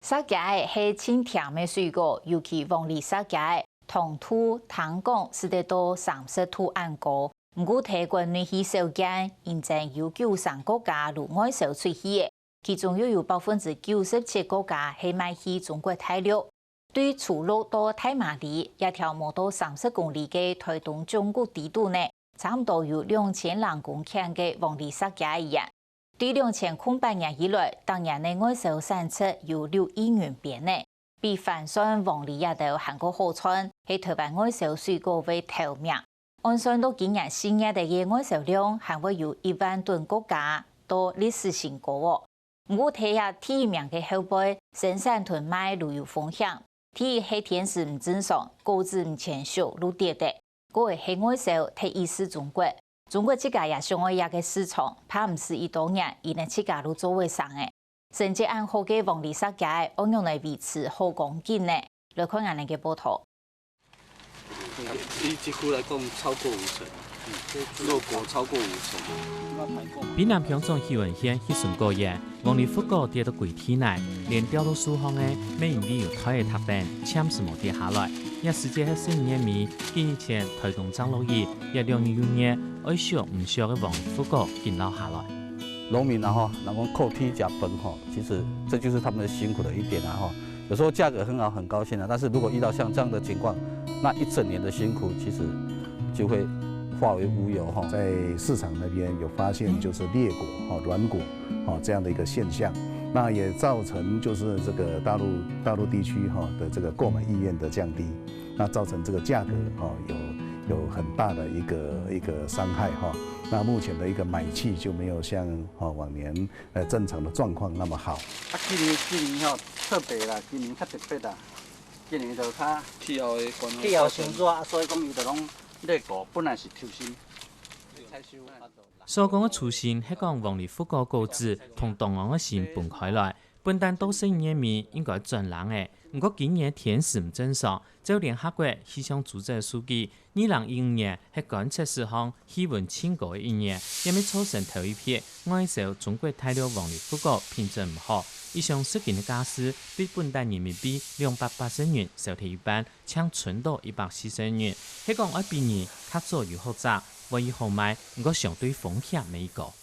沙茄是清甜的水果，尤其黄梨沙茄，糖度、糖果是得到30度按高。不过，泰国内需少见，现正有93国家陆外销出去的，其中又有97%国家是卖去中国大陆。对除了到太马里一条冇到30公里嘅台东中国地图呢，差不多有2000人公顷嘅黄梨沙茄一样。对2008年以来，当年的外销产出有6亿元边呢，比反算黄梨也都韩国好穿，係台灣外銷水果為頭名。按算到今年4月嘅外銷量，還會有1萬噸國家到歷史新高哦。不過睇下第一名嘅後輩，生產囤賣都有風險。第一係天時唔正常，果子唔成熟，都跌的。嗰個係外銷睇意思中國。中國這家也上海亞嘅市場，怕唔是一多年，而能自家都作為上嘅。甚至按好嘅黃梨沙茄，按用嚟維持好光景呢。來看下你嘅報道。以幾乎來講，超過50%，肉果超過50%。比南平種氣溫線迄順個月，黃梨福果跌到櫃體內，連掉到樹方嘅美因里有台嘅特點，暫時冇跌下來。也實際係4年米，幾年前台東長落葉，也2016年愛少唔少嘅黃梨福果見落下來。農民啊哈，然後靠天吃飯哈，其實這就是他們的辛苦的一點啊哈。有時候價格很好，很高興啊，但是如果遇到像這樣的情況，那一整年的辛苦其實就會化為烏有哈。在市場那邊有發現就是裂果、軟果這樣的一個現象，那也造成就是這個大陸地區的這個購買意願的降低，那造成這個價格有很大的一個傷害哈。那目前的一個買氣就沒有像往年正常的狀況那麼好。今年特別啦，今年較特別啦，今年就較氣候嘅關係，氣候上熱，所以講伊就講裂果本來是抽身。所講嘅初心係講黃梨福果果子同東岸嘅線分開來，本單都4年米應該轉人嘅。不過今年天時唔正常，就連客國氣象組織數據，2015年係觀測史上氣溫最高嘅一年，因為造成頭一批外銷中國大陸黃梨福果品質唔好，以上10件嘅價值比本單人民幣280元收提一半，搶存到140元。係講愛比擬較早又複雜，為以好賣，不過相對風險未高。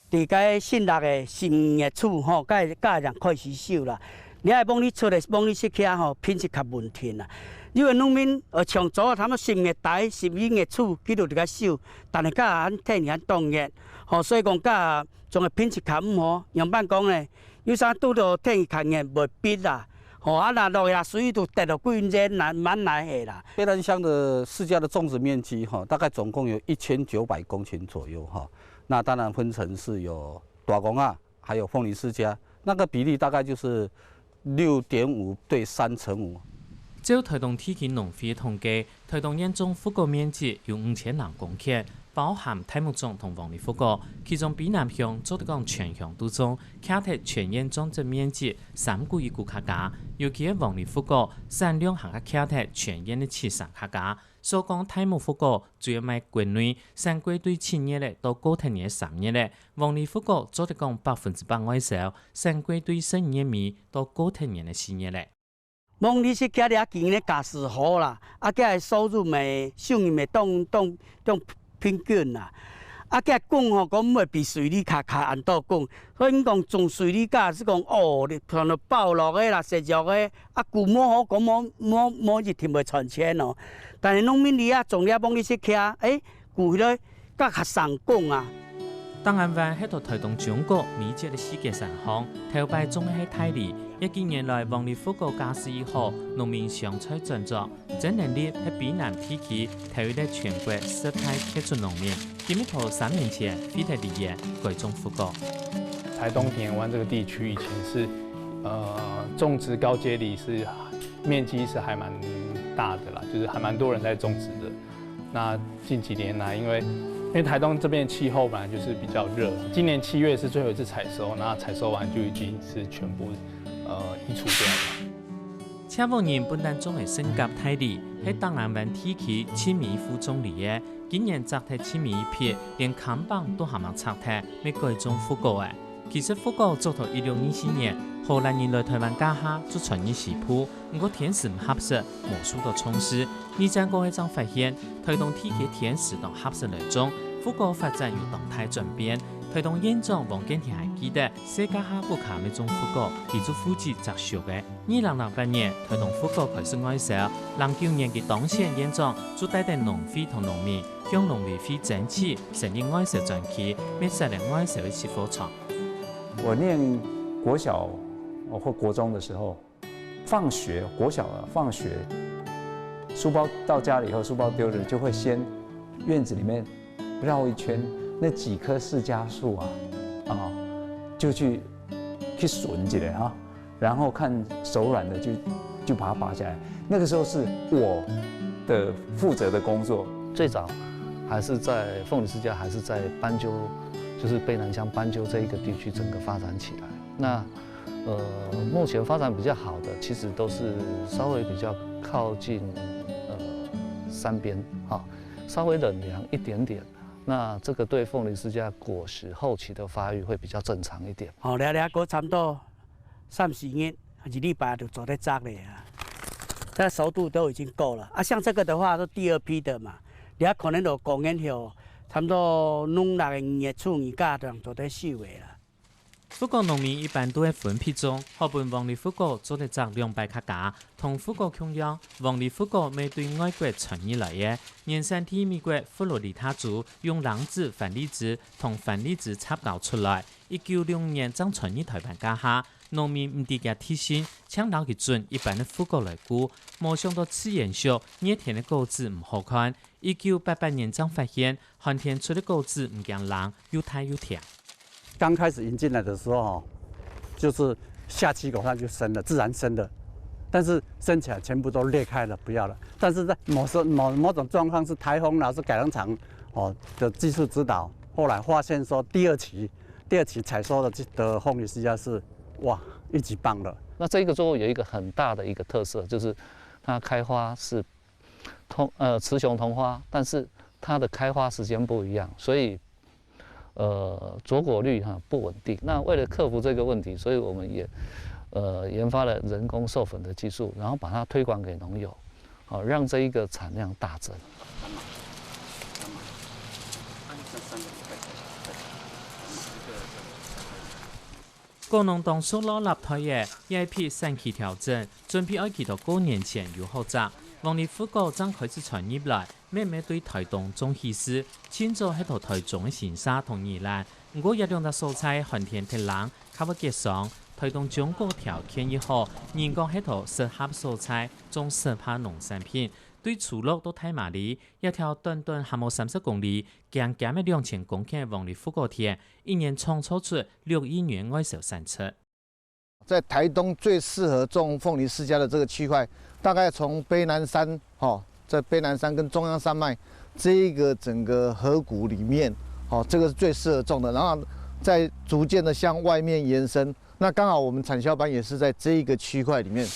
地個新落嘅10月初吼，甲人開始收啦。你愛幫你出嚟，幫你食起吼，品質較問題啦。因為農民長早他們10月底、11月初佢就嚟收，但係家很天然凍熱，吼所以講家仲係品質較唔好。樣板講咧，有啥拄到天較熱袂必啦，吼啊那落下水就跌到幾年難蠻難下啦。卑南鄉的釋迦的種植面積哈，大概總共有1900公頃左右哈。那當然分成是有大公啊，還有鳳梨釋迦，那個比例大概就是6.5對3.5。照台東地區農會統計，台東縣種福果面積有5000人公頃，包含泰木種同黃梨福果。其中比南鄉做得講全鄉都種，卡特全縣種植面積3個億卡加，尤其係黃梨福果產量行卡卡特全縣的73卡加。所講泰木福果主要賣國內，產季對7月咧到高天年3月咧，黃梨福果做得講100%外銷，產季對12月尾到高天年的4月咧。黃梨是家裡今年價是好啦，家收入咪收入咪當平均啦。家講吼講唔會比水梨較按多講，所以講種水梨價是講你像到爆落嘅啦，食肉嘅，舊冇好講冇一天會賺錢咯。但係農民里種了黃梨是起舊咧較上講啊。東岸灣係到台東中國美節的世界上行，頭擺種嘅係泰梨。近年來黃梨福果價勢以後，農民上菜轉作，整能力係比南地區頭一個全國生態傑出農民。今年頭3年前，非台梨業改種福果。台東田灣這個地區以前是種植高階梨，是面積是還蠻大的啦，就是還蠻多人在種植的。那近幾年來，因為台東這邊氣候本來就是比較熱，今年7月是最後一次採收，那採收完就已經是全部移除掉了。車務人本單種嘅升級泰梨，喺東岸灣地區青米副種梨嘅，今年摘睇青米一片，連砍棒都係冇拆睇，未改種福果嘅。其實福果做到1624年，荷兰人来台湾家下做传艺食谱，不过甜食唔合适，无数的充实。20个一张发现，推动体系甜食当合适来种，富国发展有动态转变。推动演讲，王建田还记得，世界下不卡咩种富国，其做负责摘熟嘅。2008年，推动富国开始外销，09年嘅当选演讲，就带领农会同农民向农委会争取成立外销专区，免设立外销的起货场。我念国小或国中的时候，放学国小放学，书包到家里以后，书包丢了就会先院子里面绕一圈。那几棵释迦树就去笋起来啊，然后看手软的就把它拔下来。那个时候是我的负责的工作。最早还是在凤梨世家，还是在斑鸠，就是卑南乡斑鸠这一个地区整个发展起来。那目前发展比较好的，其实都是稍微比较靠近山边稍微冷凉一点点。那这个对凤梨世家果实后期的发育会比较正常一点。过差不多3-4年，1礼拜就做在摘了啊。它熟度都已经够了啊。像这个的话，是第2批的嘛，可能就公园后差不多弄6个月处2家就做在收的啦。富国农民一般都会分批种，后半王梨富国做得摘200克价，同富国共样，王梨富国未对外国传入来嘅。原产地美国佛罗里达州用lang子、番荔枝同番荔枝插搞出来，1960年将传入台湾家下。农民唔伫嘅提醒，抢到佢准一般的富国来估，冇想到此延续热田的果子唔好看。1988年将发现，寒天出的果子唔惊冷，又太又甜。刚开始引进来的时候，就是下7口它就生了，自然生的，但是生起来全部都裂开了，不要了。但是在某种状况是台风啦，是改良场的技术指导，后来发现说第二期采收的凤梨世家是一级棒了。那这个作物有一个很大的一个特色，就是它开花是雌雄同花，但是它的开花时间不一样，所以着果率不稳定。那为了克服这个问题，所以我们也研发了人工授粉的技术，然后把它推广给农友，让这一个产量大增。果农当初攞立台嘅一批san期調整，準備喺期到過年前有好雜。王梨富國將開始傳入來，慢慢對台東種起勢，遷咗喺度台中嘅新沙同宜蘭。不過一兩隻蔬菜寒天太冷，較不結霜。台東種果條件亦好，人工喺度適合蔬菜，種適合農產品。對出路都太麻利，一條短還冇30公里，減嘅2000公頃王梨富國田，一年創造出6億元外銷產出。在台東最適合種鳳梨世家的這個區塊，大概從卑南山在卑南山跟中央山脈這個整個河谷裡面，這個是最適合種的，然後再逐漸的向外面延伸。那剛好我們產銷班也是在這一個區塊裡面。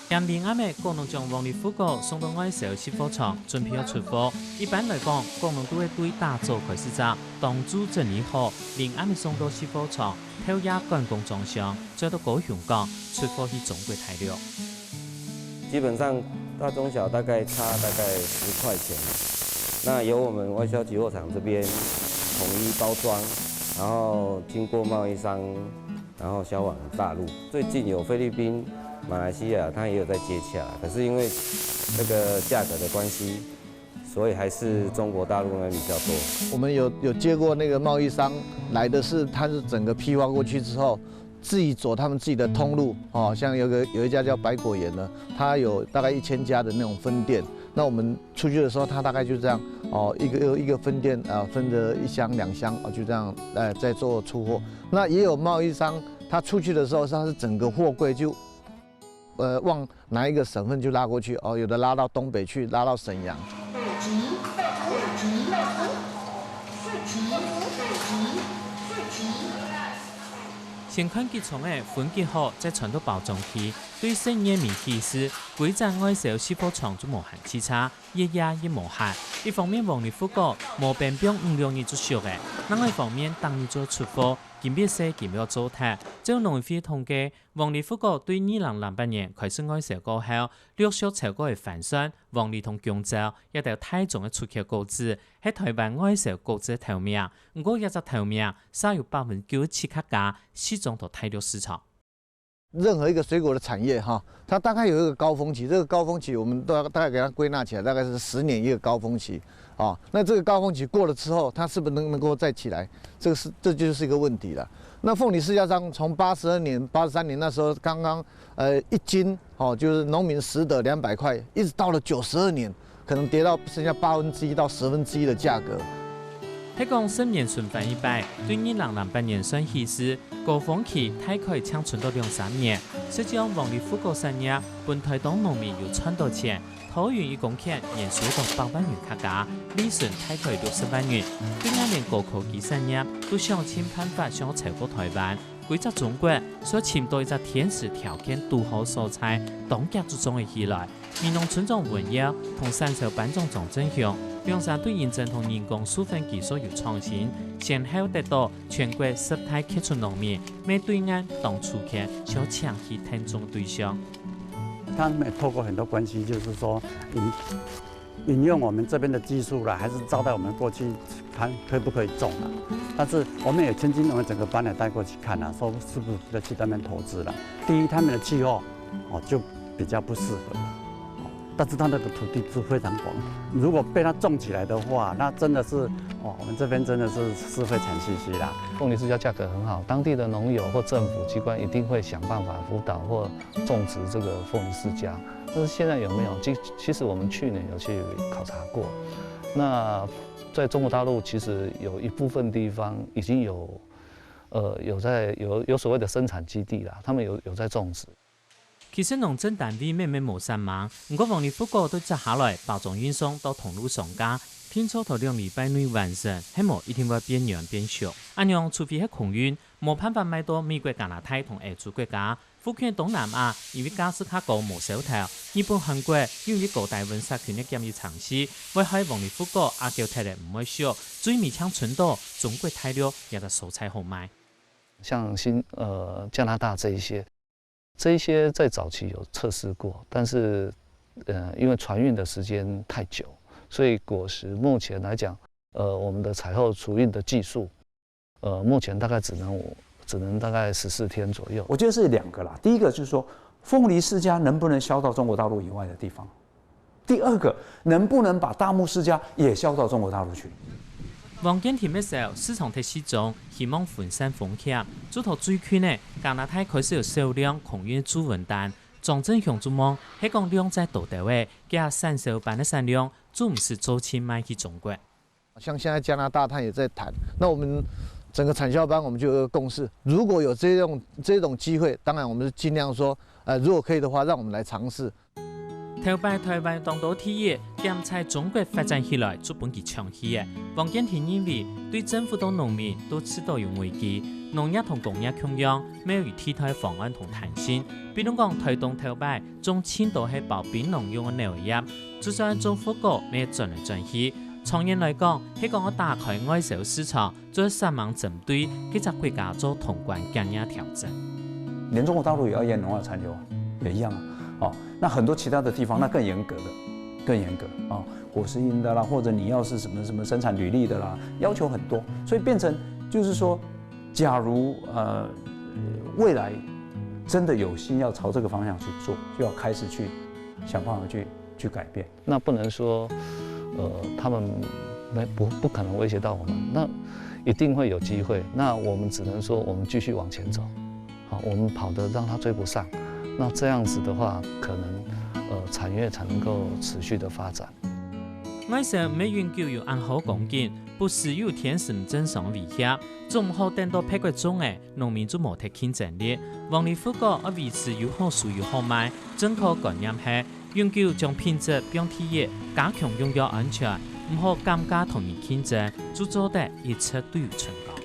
2020年，果農將王梨富國送到外銷起貨場，準備要出貨。一般來講，果農都會對大組開始摘，當主整理好，2020年送到起貨場，偷壓趕工裝箱，再到高雄港出貨去中國大陸。基本上大中小大概差10塊錢，那由我們外銷集貨場這邊統一包裝，然後經過貿易商，然後銷往大陸。最近有菲律賓、馬來西亞，它也有在接洽，可是因為這個價格的關係，所以還是中國大陸那邊比較多。我們有接過那個貿易商來的是，他是整個批發過去之後，自己走他們自己的通路，像有一家叫百果園的，它有大概1000家的那種分店。那我們出去的時候，它大概就這樣，一個分店分着1箱2箱，就這樣在做出貨。那也有貿易商，他出去的時候，他是整個貨櫃就往哪一個省份就拉過去，有的拉到東北去，拉到瀋陽。先看机场的分级好，再传到包装区。对生意面其实规则外销是否创作无限之差，也也无限。一方面，王立富讲无变变5两年做熟的；另外一方面，当年做出货，金别说金要做摊。照农会统计，王立富讲对2008年开始外销过后，陆续超过的反算，王立同江州也有太重的出口高资，喺台湾外销高资头名。不过一只头名，少有97%客家始终都太弱市场。任何一个水果的产业哈，它大概有一个高峰期，这个高峰期我们都要大概给它归纳起来，大概是10年一个高峰期啊。那这个高峰期过了之后，它是不是能够再起来？这就是一个问题了。那凤梨世家章从82年、83年那时候刚刚1斤哦，就是农民实得200块，一直到了92年，可能跌到剩下1/8到1/10的价格。喺讲10年存翻100，对2008年算起时，高峰期大概抢存到2-3年。实际上，王立富国产业本台东农民有赚到钱，桃园一公顷年收到8万元客家，利润大概60万元。对岸连高科技产业都想尽办法想超过台湾。规则中国所寻到一只天时条件拄好素材，当家之中的起来。民农村长文耀同三手班长张正雄，两山对认证同人工授粉技术有创新，先后得到全国10大杰出农民，每对岸当初客想抢去听众对象。他们透过很多关系，就是说引用我们这边的技术啦，还是招待我们过去看可不可以种啦。但是我们也曾经我们整个班也带过去看啦，说是不是要去那边投资了。第一，他们的气候就比较不适合，但是他那个土地是非常广，如果被它种起来的话，那真的是我们这边真的是会惨兮兮啦。凤梨世家价格很好，当地的农友或政府机关一定会想办法辅导或种植这个凤梨世家。但是现在有没有？其实我们去年有去考察过，那在中国大陆其实有一部分地方已经有所谓的生产基地啦，他们有在种植。其实农政单位慢慢无善忙，不过王立富国都接下来包装运送到通路上架，天初头2礼拜内完成，希望一定会变软变熟。安样，除非係空运，冇辦法買到美國、加拿大同亞洲國家。附近東南亞因為加斯卡高冇手頭，日本、韓國因為高大溫殺權嘅檢疫嘗試，為喺王立富國亞叫睇嚟唔會少，最尾搶存到中國大陸也得蔬菜好賣。像加拿大这一些在早期有測試過，但是因為船運的時間太久，所以果實目前來講，我們的採後儲運的技術，目前大概只能大概14天左右。我觉得是2个啦，第一个就是说，凤梨世家能不能销到中国大陆以外的地方？第二个，能不能把大木世家也销到中国大陆去？王建田嘅時候，市場特市中希望分散風險，主頭最近呢，加拿大開始有少量空運主運單，張正雄注望係講量在到底位，加3手班的產量，就唔是周期賣去中國。像現在加拿大他也在談，那我們整個產銷班我們就有個共識，如果有這種機會，當然我們盡量說，如果可以的話，讓我們來嘗試。頭擺台灣當到企業，兼在中國發展起來，做本其長期嘅。王建田認為，對政府同農民都知道有危機，農業同工業共樣，沒有替代方案同彈性。比如講推動頭擺，種青島係包邊農用嘅農業，就算政府局咩轉嚟轉去。長遠來講，係講我打開外銷市場，做3網針對幾隻國家做通關檢驗調整。連中國大陸也要驗農藥殘留，也一樣啊。那很多其他的地方，那更嚴格啊，果實印的啦，或者你要是什麼生產履歷的啦，要求很多，所以變成就是說，假如未來真的有心要朝這個方向去做，就要開始去想辦法去改變。那不能說。他們不可能威脅到我們，那一定會有機會。那我們只能說，我們繼續往前走，好，我們跑得讓他追不上。那這樣子的話，可能產業才能夠持續的發展。外銷美元就有按好講緊，不是有天時唔正常威脅，仲唔好等到批國中嘅農民就冇得競爭力。王立富國要維持又好輸又好賣，正確觀念係。永久將品質變體業，加強用藥安全，唔好減價同人競爭，做到得一切都有成功。